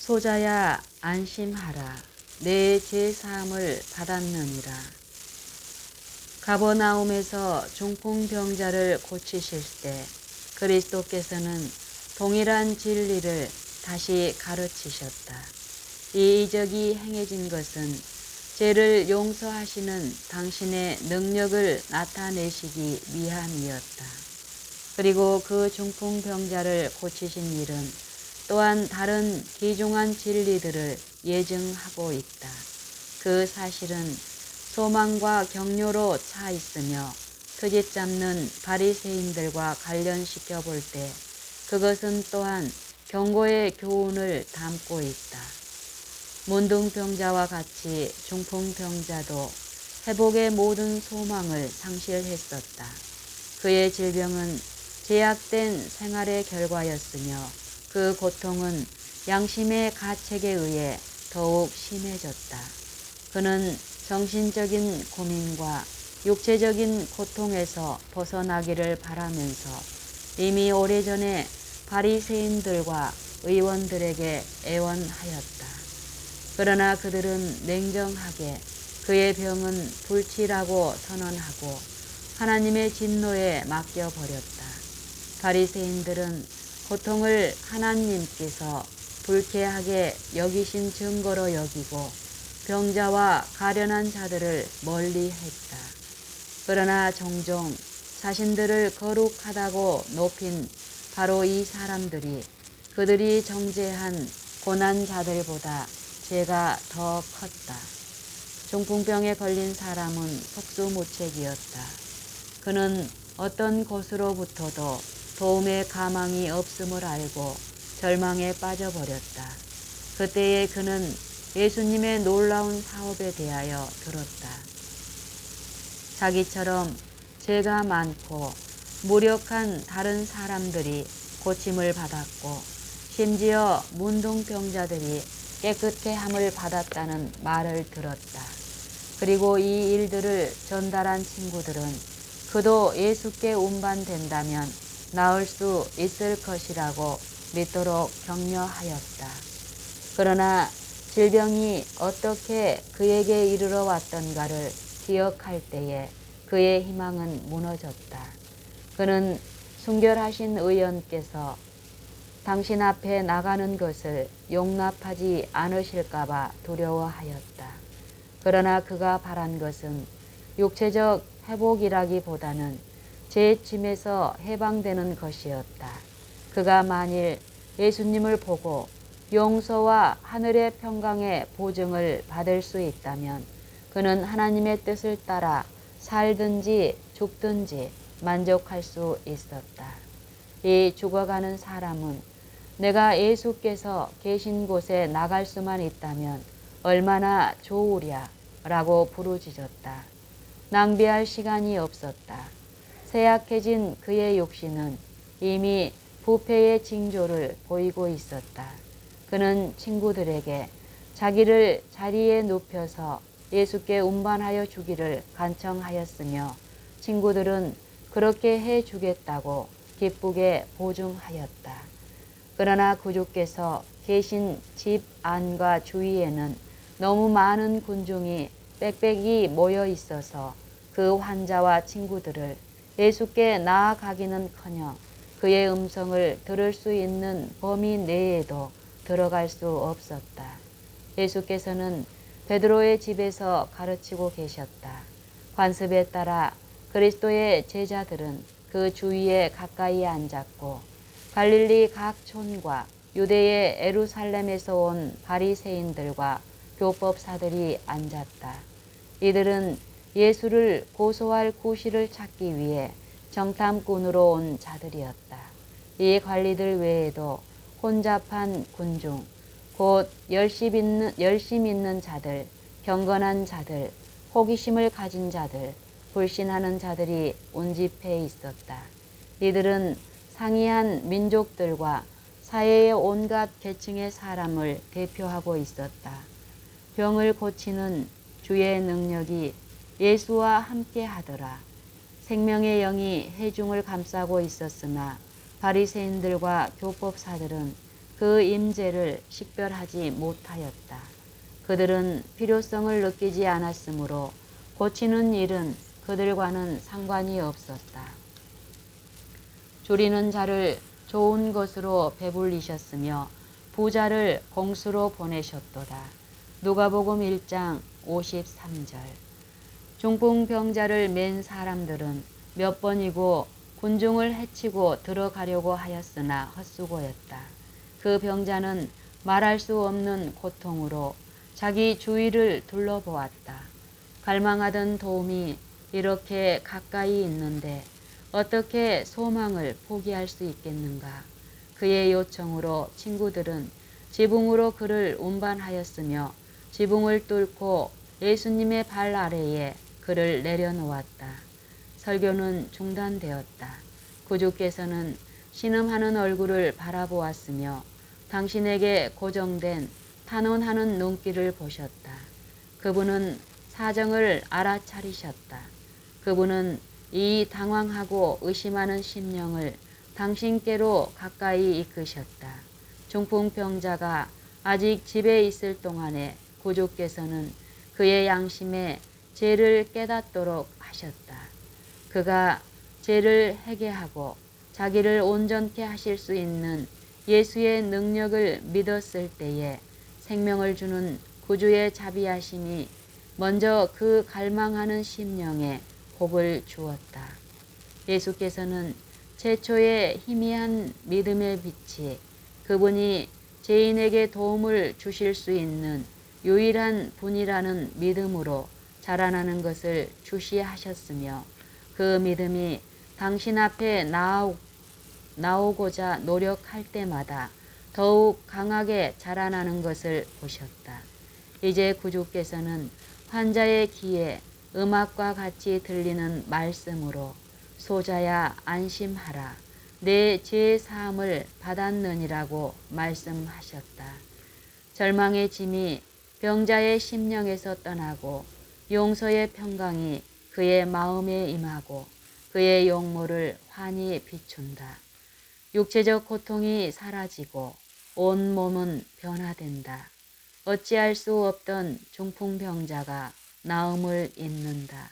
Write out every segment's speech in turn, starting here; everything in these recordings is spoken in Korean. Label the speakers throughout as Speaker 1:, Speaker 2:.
Speaker 1: 소자야 안심하라. 내 제사함을 받았느니라. 가버나움에서 중풍병자를 고치실 때 그리스도께서는 동일한 진리를 다시 가르치셨다. 이 이적이 행해진 것은 죄를 용서하시는 당신의 능력을 나타내시기 위함이었다. 그리고 그 중풍병자를 고치신 일은 또한 다른 귀중한 진리들을 예증하고 있다. 그 사실은 소망과 격려로 차 있으며 트집 잡는 바리새인들과 관련시켜 볼 때 그것은 또한 경고의 교훈을 담고 있다. 문둥병자와 같이 중풍병자도 회복의 모든 소망을 상실했었다. 그의 질병은 제약된 생활의 결과였으며 그 고통은 양심의 가책에 의해 더욱 심해졌다. 그는 정신적인 고민과 육체적인 고통에서 벗어나기를 바라면서 이미 오래전에 바리새인들과 의원들에게 애원하였다. 그러나 그들은 냉정하게 그의 병은 불치라고 선언하고 하나님의 진노에 맡겨버렸다. 바리새인들은 고통을 하나님께서 불쾌하게 여기신 증거로 여기고 병자와 가련한 자들을 멀리했다. 그러나 종종 자신들을 거룩하다고 높인 바로 이 사람들이 그들이 정죄한 고난자들보다 죄가 더 컸다. 중풍병에 걸린 사람은 속수무책이었다. 그는 어떤 곳으로부터도 도움의 가망이 없음을 알고 절망에 빠져버렸다. 그때에 그는 예수님의 놀라운 사업에 대하여 들었다. 자기처럼 죄가 많고 무력한 다른 사람들이 고침을 받았고 심지어 문둥병자들이 깨끗해함을 받았다는 말을 들었다. 그리고 이 일들을 전달한 친구들은 그도 예수께 운반된다면 나을 수 있을 것이라고 믿도록 격려하였다. 그러나 질병이 어떻게 그에게 이르러 왔던가를 기억할 때에 그의 희망은 무너졌다. 그는 순결하신 의원께서 당신 앞에 나가는 것을 용납하지 않으실까봐 두려워하였다. 그러나 그가 바란 것은 육체적 회복이라기보다는 죄짐에서 해방되는 것이었다. 그가 만일 예수님을 보고 용서와 하늘의 평강의 보증을 받을 수 있다면 그는 하나님의 뜻을 따라 살든지 죽든지 만족할 수 있었다. 이 죽어가는 사람은 내가 예수께서 계신 곳에 나갈 수만 있다면 얼마나 좋으랴 라고 부르짖었다. 낭비할 시간이 없었다. 쇠약해진 그의 육신은 이미 부패의 징조를 보이고 있었다. 그는 친구들에게 자기를 자리에 눕혀서 예수께 운반하여 주기를 간청하였으며 친구들은 그렇게 해 주겠다고 기쁘게 보증하였다. 그러나 구주께서 계신 집 안과 주위에는 너무 많은 군중이 빽빽이 모여 있어서 그 환자와 친구들을 예수께 나아가기는커녕 그의 음성을 들을 수 있는 범위 내에도 들어갈 수 없었다. 예수께서는 베드로의 집에서 가르치고 계셨다. 관습에 따라 그리스도의 제자들은 그 주위에 가까이 앉았고 갈릴리 각 촌과 유대의 예루살렘에서 온 바리새인들과 교법사들이 앉았다. 이들은 예수를 고소할 구실을 찾기 위해 정탐꾼으로 온 자들이었다. 이 관리들 외에도 혼잡한 군중, 곧 열심 있는 자들, 경건한 자들, 호기심을 가진 자들, 불신하는 자들이 운집해 있었다. 이들은 상이한 민족들과 사회의 온갖 계층의 사람을 대표하고 있었다. 병을 고치는 주의 능력이 예수와 함께 하더라. 생명의 영이 회중을 감싸고 있었으나 바리새인들과 교법사들은 그 그 임재를 식별하지 못하였다. 그들은 필요성을 느끼지 않았으므로 고치는 일은 그들과는 상관이 없었다. 줄이는 자를 좋은 것으로 배불리셨으며 부자를 공수로 보내셨도다. 누가복음 1장 53절. 중풍병자를 맨 사람들은 몇 번이고 군중을 해치고 들어가려고 하였으나 헛수고였다. 그 병자는 말할 수 없는 고통으로 자기 주위를 둘러보았다. 갈망하던 도움이 이렇게 가까이 있는데 어떻게 소망을 포기할 수 있겠는가. 그의 요청으로 친구들은 지붕으로 그를 운반하였으며 지붕을 뚫고 예수님의 발 아래에 그를 내려놓았다. 설교는 중단되었다. 구주께서는 신음하는 얼굴을 바라보았으며 당신에게 고정된 탄원하는 눈길을 보셨다. 그분은 사정을 알아차리셨다. 그분은 이 당황하고 의심하는 심령을 당신께로 가까이 이끄셨다. 중풍병자가 아직 집에 있을 동안에 구주께서는 그의 양심에 죄를 깨닫도록 하셨다. 그가 죄를 회개하고 자기를 온전케 하실 수 있는 예수의 능력을 믿었을 때에 생명을 주는 구주의 자비하심이 먼저 그 갈망하는 심령에 복을 주었다. 예수께서는 최초의 희미한 믿음의 빛이 그분이 죄인에게 도움을 주실 수 있는 유일한 분이라는 믿음으로 자라나는 것을 주시하셨으며 그 믿음이 당신 앞에 나오고자 노력할 때마다 더욱 강하게 자라나는 것을 보셨다. 이제 구주께서는 환자의 귀에 음악과 같이 들리는 말씀으로 소자야 안심하라. 내 죄 사함을 받았느니라고 말씀하셨다. 절망의 짐이 병자의 심령에서 떠나고 용서의 평강이 그의 마음에 임하고 그의 용모를 환히 비춘다. 육체적 고통이 사라지고 온 몸은 변화된다. 어찌할 수 없던 중풍병자가 나음을 잇는다.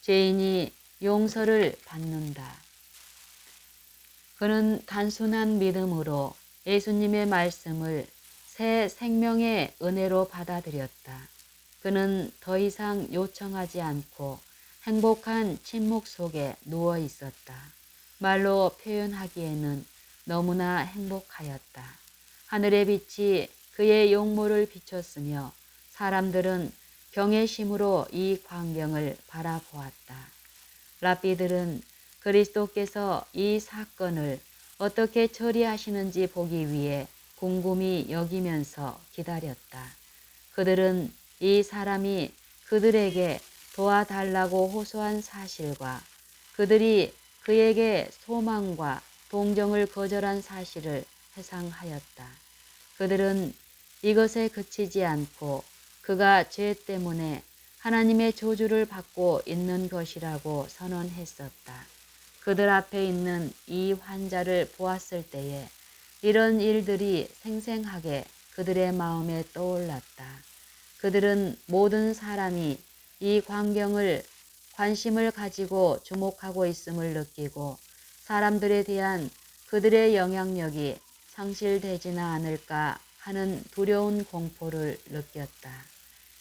Speaker 1: 죄인이 용서를 받는다. 그는 단순한 믿음으로 예수님의 말씀을 새 생명의 은혜로 받아들였다. 그는 더 이상 요청하지 않고 행복한 침묵 속에 누워 있었다. 말로 표현하기에는 너무나 행복하였다. 하늘의 빛이 그의 용모를 비췄으며 사람들은 경외심으로 이 광경을 바라보았다. 랍비들은 그리스도께서 이 사건을 어떻게 처리하시는지 보기 위해 궁금히 여기면서 기다렸다. 그들은 이 사람이 그들에게 도와달라고 호소한 사실과 그들이 그에게 소망과 동정을 거절한 사실을 회상하였다. 그들은 이것에 그치지 않고 그가 죄 때문에 하나님의 저주를 받고 있는 것이라고 선언했었다. 그들 앞에 있는 이 환자를 보았을 때에 이런 일들이 생생하게 그들의 마음에 떠올랐다. 그들은 모든 사람이 이 광경을 관심을 가지고 주목하고 있음을 느끼고 사람들에 대한 그들의 영향력이 상실되지는 않을까 하는 두려운 공포를 느꼈다.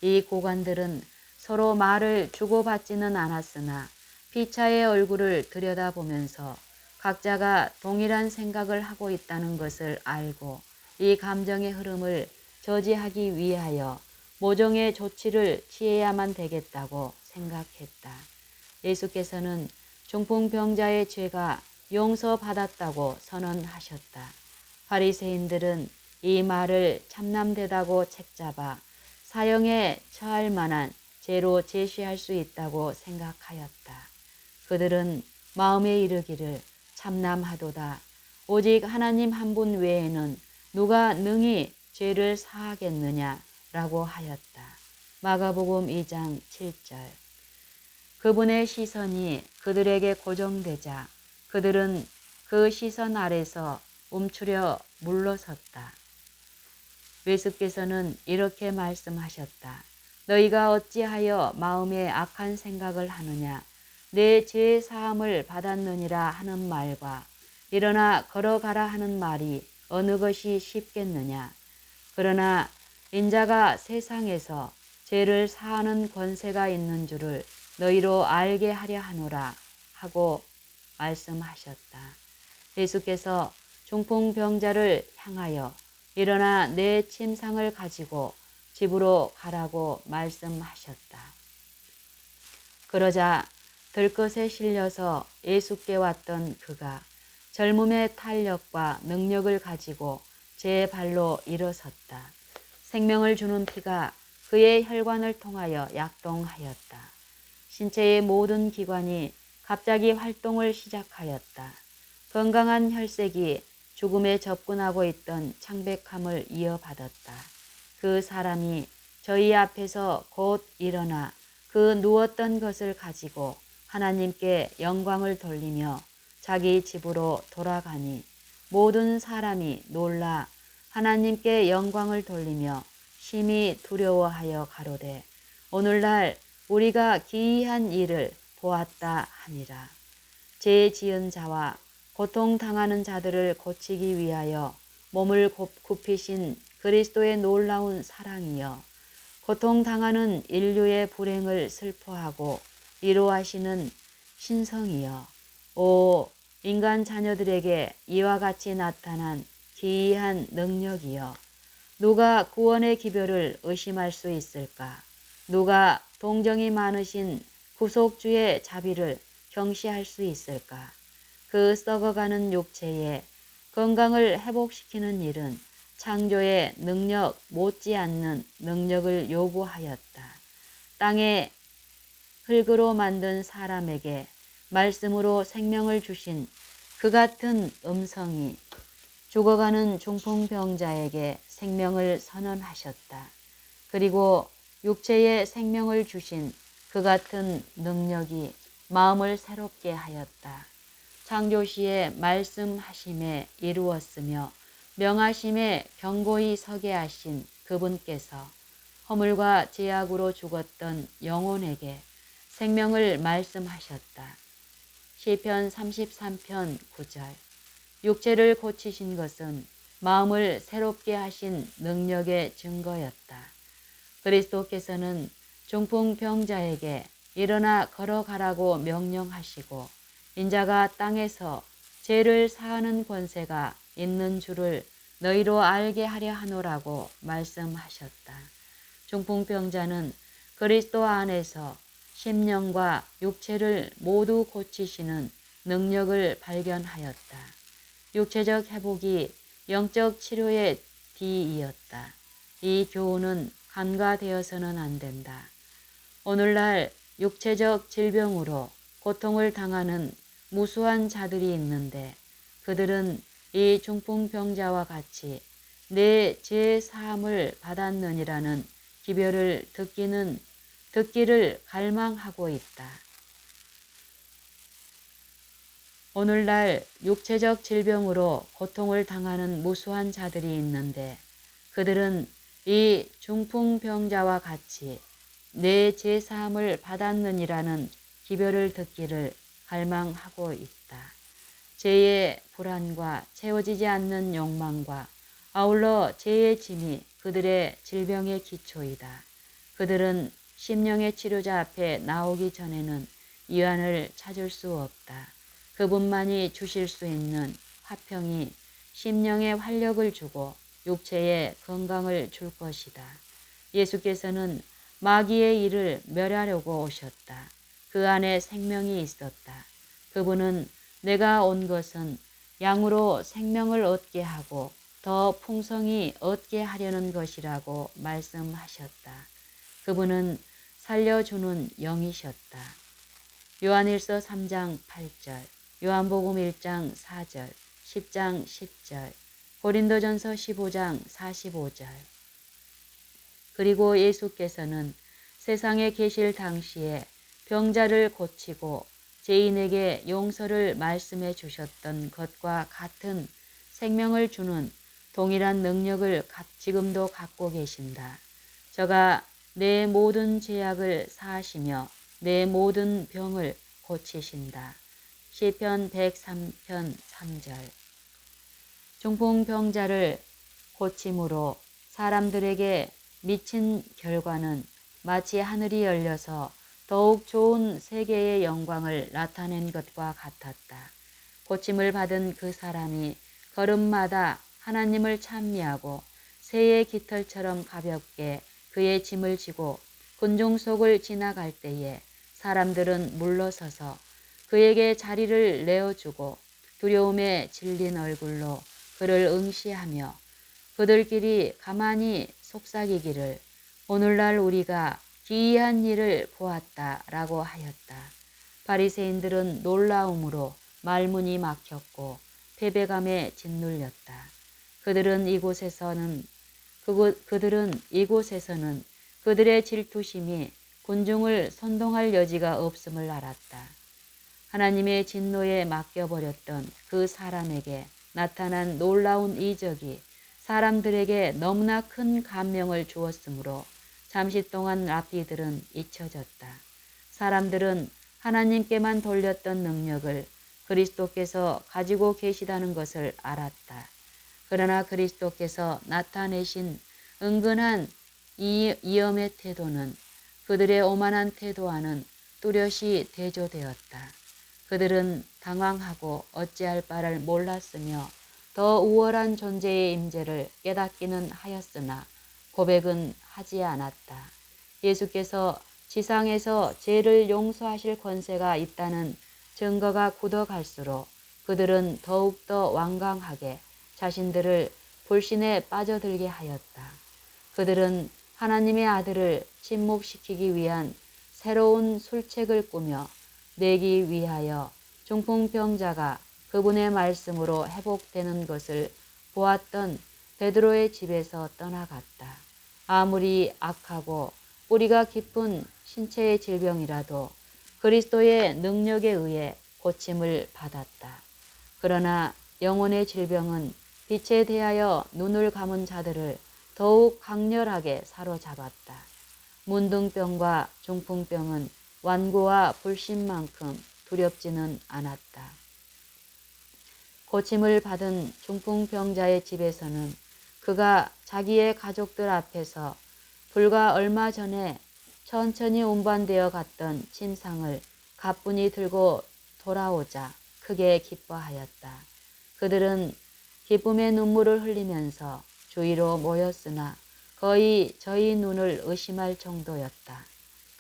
Speaker 1: 이 고관들은 서로 말을 주고받지는 않았으나 피차의 얼굴을 들여다보면서 각자가 동일한 생각을 하고 있다는 것을 알고 이 감정의 흐름을 저지하기 위하여 모종의 조치를 취해야만 되겠다고 생각했다. 예수께서는 중풍병자의 죄가 용서받았다고 선언하셨다. 바리새인들은 이 말을 참남되다고 책잡아 사형에 처할 만한 죄로 제시할 수 있다고 생각하였다. 그들은 마음에 이르기를 참남하도다. 오직 하나님 한 분 외에는 누가 능히 죄를 사하겠느냐 라고 하였다. 마가복음 2장 7절. 그분의 시선이 그들에게 고정되자 그들은 그 시선 아래서 움츠려 물러섰다. 예수께서는 이렇게 말씀하셨다. 너희가 어찌하여 마음에 악한 생각을 하느냐. 내 죄 사함을 받았느니라 하는 말과 일어나 걸어가라 하는 말이 어느 것이 쉽겠느냐. 그러나 인자가 세상에서 죄를 사하는 권세가 있는 줄을 너희로 알게 하려 하노라 하고 말씀하셨다. 예수께서 중풍병자를 향하여 일어나 내 침상을 가지고 집으로 가라고 말씀하셨다. 그러자 들것에 실려서 예수께 왔던 그가 젊음의 탄력과 능력을 가지고 제 발로 일어섰다. 생명을 주는 피가 그의 혈관을 통하여 약동하였다. 신체의 모든 기관이 갑자기 활동을 시작하였다. 건강한 혈색이 죽음에 접근하고 있던 창백함을 이어받았다. 그 사람이 저희 앞에서 곧 일어나 그 누웠던 것을 가지고 하나님께 영광을 돌리며 자기 집으로 돌아가니 모든 사람이 놀라 하나님께 영광을 돌리며 심히 두려워하여 가로되 오늘날 우리가 기이한 일을 보았다 하니라. 죄 지은 자와 고통당하는 자들을 고치기 위하여 몸을 굽히신 그리스도의 놀라운 사랑이여 고통당하는 인류의 불행을 슬퍼하고 위로하시는 신성이여 오 인간 자녀들에게 이와 같이 나타난 기이한 능력이여 누가 구원의 기별을 의심할 수 있을까? 누가 동정이 많으신 구속주의 자비를 경시할 수 있을까? 그 썩어가는 육체의 건강을 회복시키는 일은 창조의 능력 못지않는 능력을 요구하였다. 땅에 흙으로 만든 사람에게 말씀으로 생명을 주신 그 같은 음성이 죽어가는 중풍병자에게 생명을 선언하셨다. 그리고 육체에 생명을 주신 그 같은 능력이 마음을 새롭게 하였다. 창조시에 말씀하심에 이루었으며 명하심에 경고히 서게 하신 그분께서 허물과 죄악으로 죽었던 영혼에게 생명을 말씀하셨다. 시편 33편 9절 육체를 고치신 것은 마음을 새롭게 하신 능력의 증거였다. 그리스도께서는 중풍병자에게 일어나 걸어가라고 명령하시고 인자가 땅에서 죄를 사하는 권세가 있는 줄을 너희로 알게 하려 하노라고 말씀하셨다. 중풍병자는 그리스도 안에서 심령과 육체를 모두 고치시는 능력을 발견하였다. 육체적 회복이 영적 치료의 뒤이었다. 이 교훈은 간과되어서는 안 된다. 오늘날 육체적 질병으로 고통을 당하는 무수한 자들이 있는데 그들은 이 중풍병자와 같이 내 죄 사함을 받았느니라는 기별을 듣기를 갈망하고 있다. 오늘날 육체적 질병으로 고통을 당하는 무수한 자들이 있는데 그들은 이 중풍병자와 같이 내 죄 사함을 받았느니라는 기별을 듣기를 갈망하고 있다. 죄의 불안과 채워지지 않는 욕망과 아울러 죄의 짐이 그들의 질병의 기초이다. 그들은 심령의 치료자 앞에 나오기 전에는 위안을 찾을 수 없다. 그분만이 주실 수 있는 화평이 심령에 활력을 주고 육체에 건강을 줄 것이다. 예수께서는 마귀의 일을 멸하려고 오셨다. 그 안에 생명이 있었다. 그분은 내가 온 것은 양으로 생명을 얻게 하고 더 풍성히 얻게 하려는 것이라고 말씀하셨다. 그분은 살려주는 영이셨다. 요한일서 3장 8절, 요한복음 1장 4절, 10장 10절, 고린도전서 15장 45절. 그리고 예수께서는 세상에 계실 당시에 병자를 고치고 죄인에게 용서를 말씀해 주셨던 것과 같은 생명을 주는 동일한 능력을 지금도 갖고 계신다. 저가 내 모든 죄악을 사하시며 내 모든 병을 고치신다. 시편 103편 3절. 중풍병자를 고침으로 사람들에게 미친 결과는 마치 하늘이 열려서 더욱 좋은 세계의 영광을 나타낸 것과 같았다. 고침을 받은 그 사람이 걸음마다 하나님을 찬미하고 새의 깃털처럼 가볍게 그의 짐을 지고 군중 속을 지나갈 때에 사람들은 물러서서 그에게 자리를 내어주고 두려움에 질린 얼굴로 그를 응시하며 그들끼리 가만히 속삭이기를 오늘날 우리가 기이한 일을 보았다라고 하였다. 바리새인들은 놀라움으로 말문이 막혔고 패배감에 짓눌렸다. 그들은 이곳에서는 그들의 질투심이 군중을 선동할 여지가 없음을 알았다. 하나님의 진노에 맡겨버렸던 그 사람에게 나타난 놀라운 이적이 사람들에게 너무나 큰 감명을 주었으므로 잠시 동안 랍비들은 잊혀졌다. 사람들은 하나님께만 돌렸던 능력을 그리스도께서 가지고 계시다는 것을 알았다. 그러나 그리스도께서 나타내신 은근한 이엄의 태도는 그들의 오만한 태도와는 뚜렷이 대조되었다. 그들은 당황하고 어찌할 바를 몰랐으며 더 우월한 존재의 임재를 깨닫기는 하였으나 고백은 하지 않았다. 예수께서 지상에서 죄를 용서하실 권세가 있다는 증거가 굳어갈수록 그들은 더욱더 완강하게 자신들을 불신에 빠져들게 하였다. 그들은 하나님의 아들을 침묵시키기 위한 새로운 술책을 꾸며 내기 위하여 중풍병자가 그분의 말씀으로 회복되는 것을 보았던 베드로의 집에서 떠나갔다. 아무리 악하고 뿌리가 깊은 신체의 질병이라도 그리스도의 능력에 의해 고침을 받았다. 그러나 영혼의 질병은 빛에 대하여 눈을 감은 자들을 더욱 강렬하게 사로잡았다. 문둥병과 중풍병은 완고와 불신만큼 두렵지는 않았다. 고침을 받은 중풍병자의 집에서는 그가 자기의 가족들 앞에서 불과 얼마 전에 천천히 운반되어 갔던 침상을 가뿐히 들고 돌아오자 크게 기뻐하였다. 그들은 기쁨의 눈물을 흘리면서 주위로 모였으나 거의 저희 눈을 의심할 정도였다.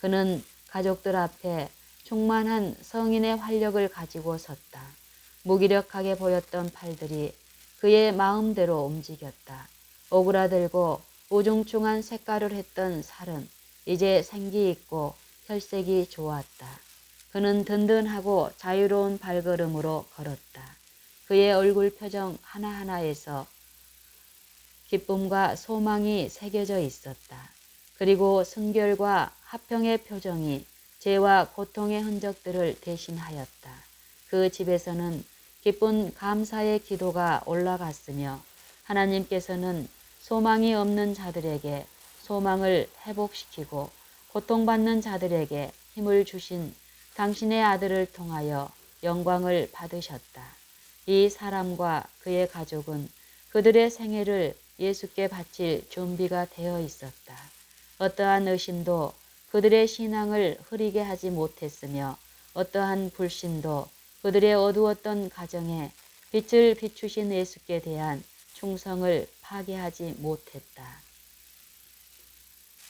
Speaker 1: 그는 가족들 앞에 충만한 성인의 활력을 가지고 섰다. 무기력하게 보였던 팔들이 그의 마음대로 움직였다. 오그라들고 우중충한 색깔을 했던 살은 이제 생기 있고 혈색이 좋았다. 그는 든든하고 자유로운 발걸음으로 걸었다. 그의 얼굴 표정 하나하나에서 기쁨과 소망이 새겨져 있었다. 그리고 순결과 화평의 표정이 죄와 고통의 흔적들을 대신하였다. 그 집에서는 기쁜 감사의 기도가 올라갔으며 하나님께서는 소망이 없는 자들에게 소망을 회복시키고 고통받는 자들에게 힘을 주신 당신의 아들을 통하여 영광을 받으셨다. 이 사람과 그의 가족은 그들의 생애를 예수께 바칠 준비가 되어 있었다. 어떠한 의심도 그들의 신앙을 흐리게 하지 못했으며 어떠한 불신도 그들의 어두웠던 가정에 빛을 비추신 예수께 대한 충성을 파괴하지 못했다.